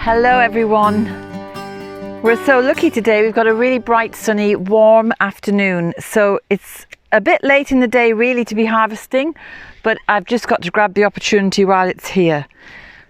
Hello everyone. We're so lucky today. We've got a really bright, sunny, warm afternoon. So it's a bit late in the day really to be harvesting, but I've just got to grab the opportunity while it's here.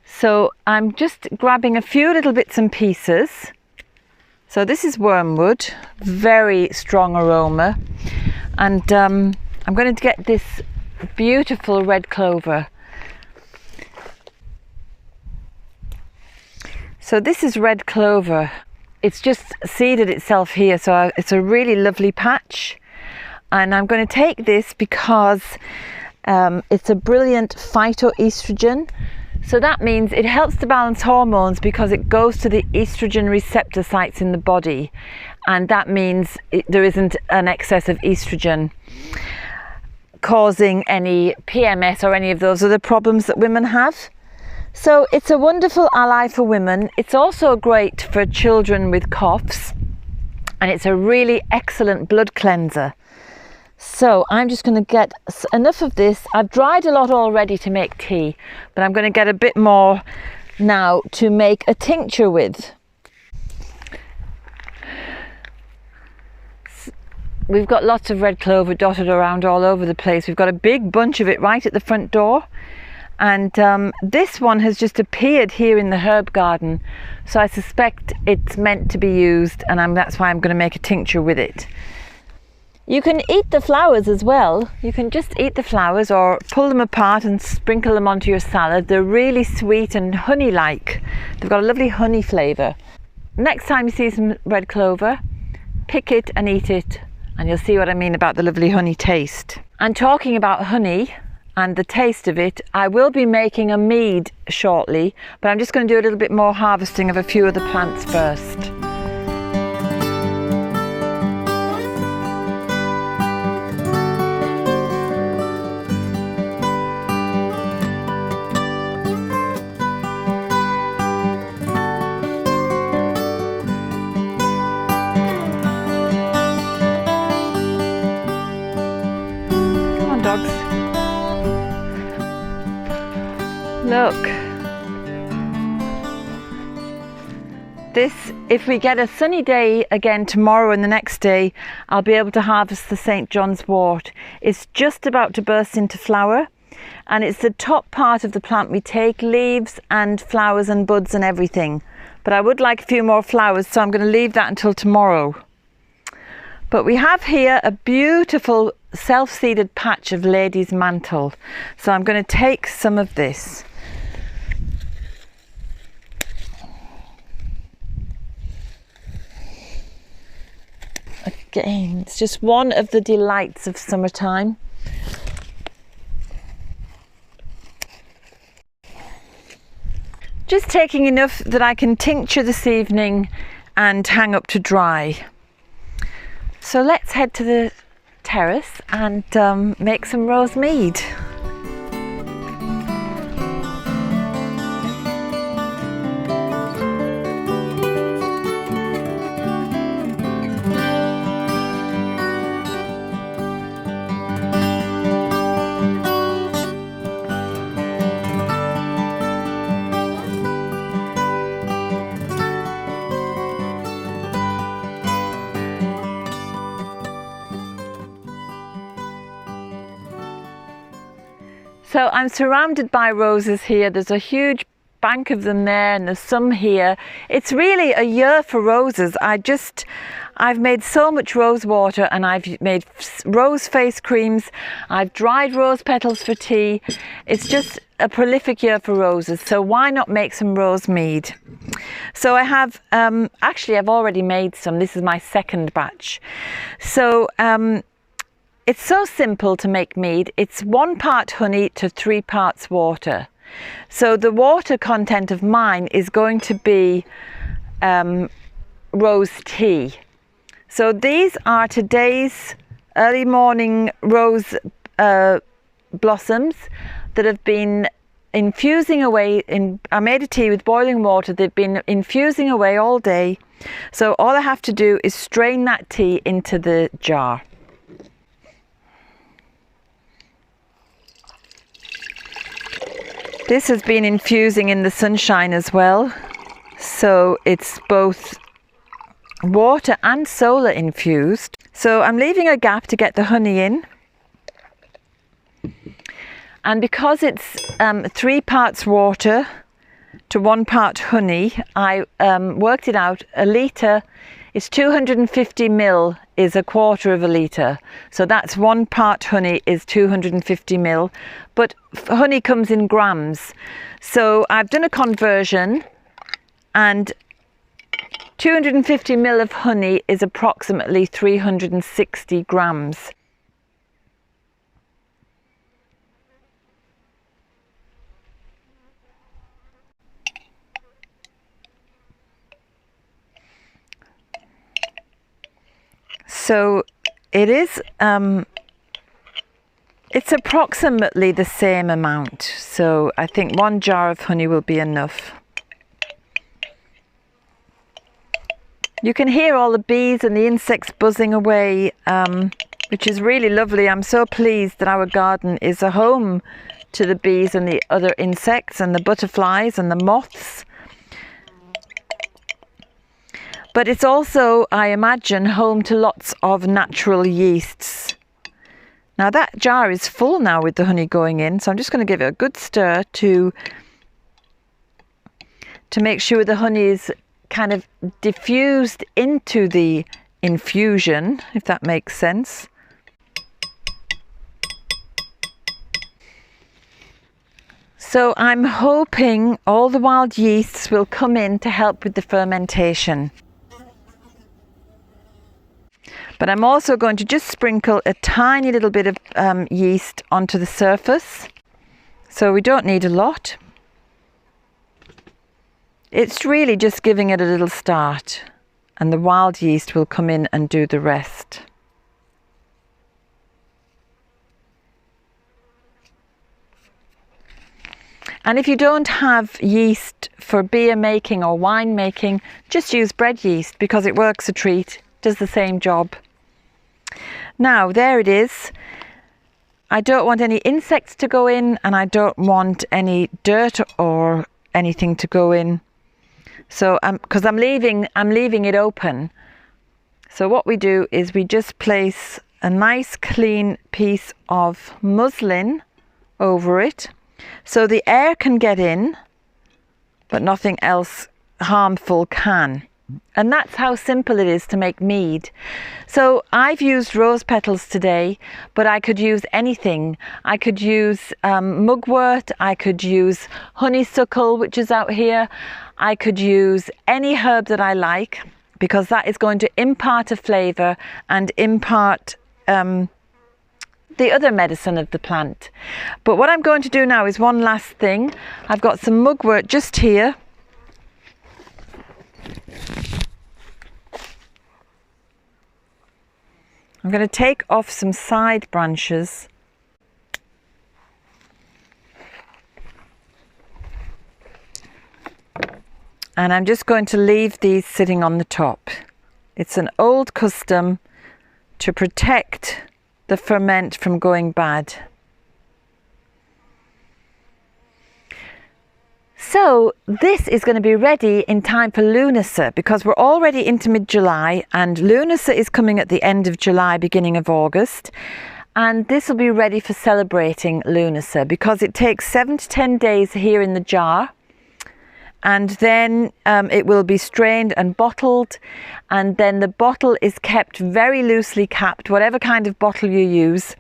So I'm just grabbing a few little bits and pieces. So this is wormwood, very strong aroma. And I'm going to get this beautiful red clover. So this is red clover. It's just seeded itself here, so it's a really lovely patch. And I'm going to take this because it's a brilliant phytoestrogen. So that means it helps to balance hormones because it goes to the estrogen receptor sites in the body. And that means there isn't an excess of estrogen causing any PMS or any of those other problems that women have. So it's a wonderful ally for women. It's also great for children with coughs, and it's a really excellent blood cleanser. So I'm just going to get enough of this. I've dried a lot already to make tea, but I'm going to get a bit more now to make a tincture with. We've got lots of red clover dotted around all over the place. We've got a big bunch of it right at the front door. And this one has just appeared here in the herb garden, so I suspect it's meant to be used, and that's why I'm going to make a tincture with it. You can eat the flowers as well. You can just eat the flowers or pull them apart and sprinkle them onto your salad. They're really sweet and honey-like. They've got a lovely honey flavour. Next time you see some red clover, pick it and eat it, and you'll see what I mean about the lovely honey taste. And talking about honey and the taste of it, I will be making a mead shortly, but I'm just going to do a little bit more harvesting of a few of the plants first. Come on, dogs. Look, this, if we get a sunny day again tomorrow and the next day, I'll be able to harvest the St. John's wort. It's just about to burst into flower, and it's the top part of the plant. We take leaves and flowers and buds and everything, but I would like a few more flowers, so I'm going to leave that until tomorrow. But we have here a beautiful self-seeded patch of lady's mantle, so I'm going to take some of this. Again, it's just one of the delights of summertime. Just taking enough that I can tincture this evening and hang up to dry. So let's head to the terrace and make some rose mead. So I'm surrounded by roses here. There's a huge bank of them there, and there's some here. It's really a year for roses. I've made so much rose water, and I've made rose face creams. I've dried rose petals for tea. It's just a prolific year for roses. So why not make some rose mead? So I have, actually I've already made some. This is my second batch. So, it's so simple to make mead. It's 1 part honey to 3 parts water. So the water content of mine is going to be rose tea. So these are today's early morning rose blossoms that have been infusing away. I made a tea with boiling water. They've been infusing away all day. So all I have to do is strain that tea into the jar. This has been infusing in the sunshine as well. So it's both water and solar infused. So I'm leaving a gap to get the honey in. And because it's 3 parts water to 1 part honey, I worked it out. A litre is 250 ml is 1/4 of a litre. So that's 1 part honey is 250 ml. But honey comes in grams. So I've done a conversion, and 250 ml of honey is approximately 360 grams. So it is, it's approximately the same amount. So I think 1 jar of honey will be enough. You can hear all the bees and the insects buzzing away, which is really lovely. I'm so pleased that our garden is a home to the bees and the other insects and the butterflies and the moths. But it's also, I imagine, home to lots of natural yeasts. Now that jar is full now with the honey going in, so I'm just going to give it a good stir to make sure the honey is kind of diffused into the infusion, if that makes sense. So I'm hoping all the wild yeasts will come in to help with the fermentation. But I'm also going to just sprinkle a tiny little bit of yeast onto the surface. So we don't need a lot. It's really just giving it a little start, and the wild yeast will come in and do the rest. And if you don't have yeast for beer making or wine making, just use bread yeast because it works a treat, does the same job. Now there it is. I don't want any insects to go in, and I don't want any dirt or anything to go in. So because I'm leaving it open. So what we do is we just place a nice clean piece of muslin over it, so the air can get in, but nothing else harmful can. And that's how simple it is to make mead. So I've used rose petals today, but I could use anything. I could use mugwort, I could use honeysuckle, which is out here. I could use any herb that I like, because that is going to impart a flavour and impart the other medicine of the plant. But what I'm going to do now is one last thing. I've got some mugwort just here. I'm going to take off some side branches. And I'm just going to leave these sitting on the top. It's an old custom to protect the ferment from going bad. So this is going to be ready in time for Lughnasadh, because we're already into mid-July, and Lughnasadh is coming at the end of July, beginning of August. And this will be ready for celebrating Lughnasadh, because it takes 7 to 10 days here in the jar. And then it will be strained and bottled, and then the bottle is kept very loosely capped, whatever kind of bottle you use,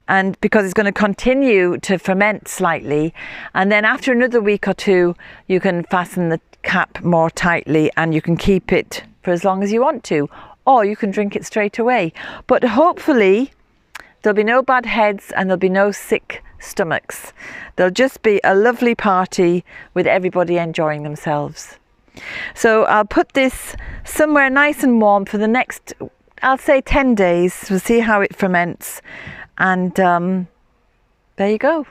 and because it's going to continue to ferment slightly. And then after another week or 2, you can fasten the cap more tightly, and you can keep it for as long as you want to, or you can drink it straight away. But hopefully there'll be no bad heads and there'll be no sick stomachs. There'll just be a lovely party with everybody enjoying themselves. So I'll put this somewhere nice and warm for the next, I'll say 10 days. We'll see how it ferments, and there you go.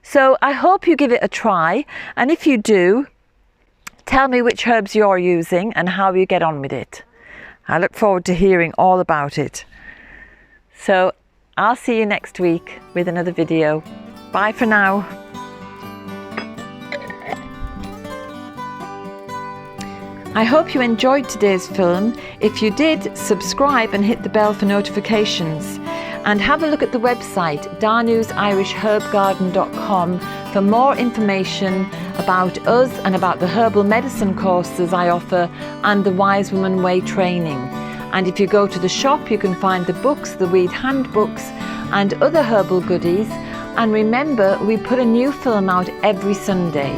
So I hope you give it a try, and if you do, tell me which herbs you're using and how you get on with it. I look forward to hearing all about it. So I'll see you next week with another video. Bye for now. I hope you enjoyed today's film. If you did, subscribe and hit the bell for notifications. And have a look at the website danusirishherbgarden.com for more information about us and about the herbal medicine courses I offer and the Wise Woman Way training. And if you go to the shop, you can find the books, the Weed Handbooks and other herbal goodies. And remember, we put a new film out every Sunday.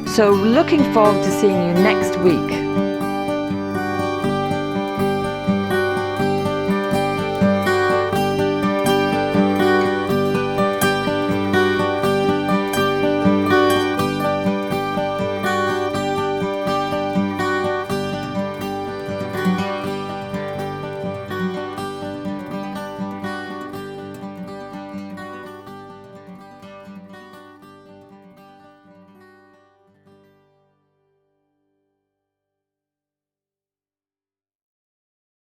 So looking forward to seeing you next week.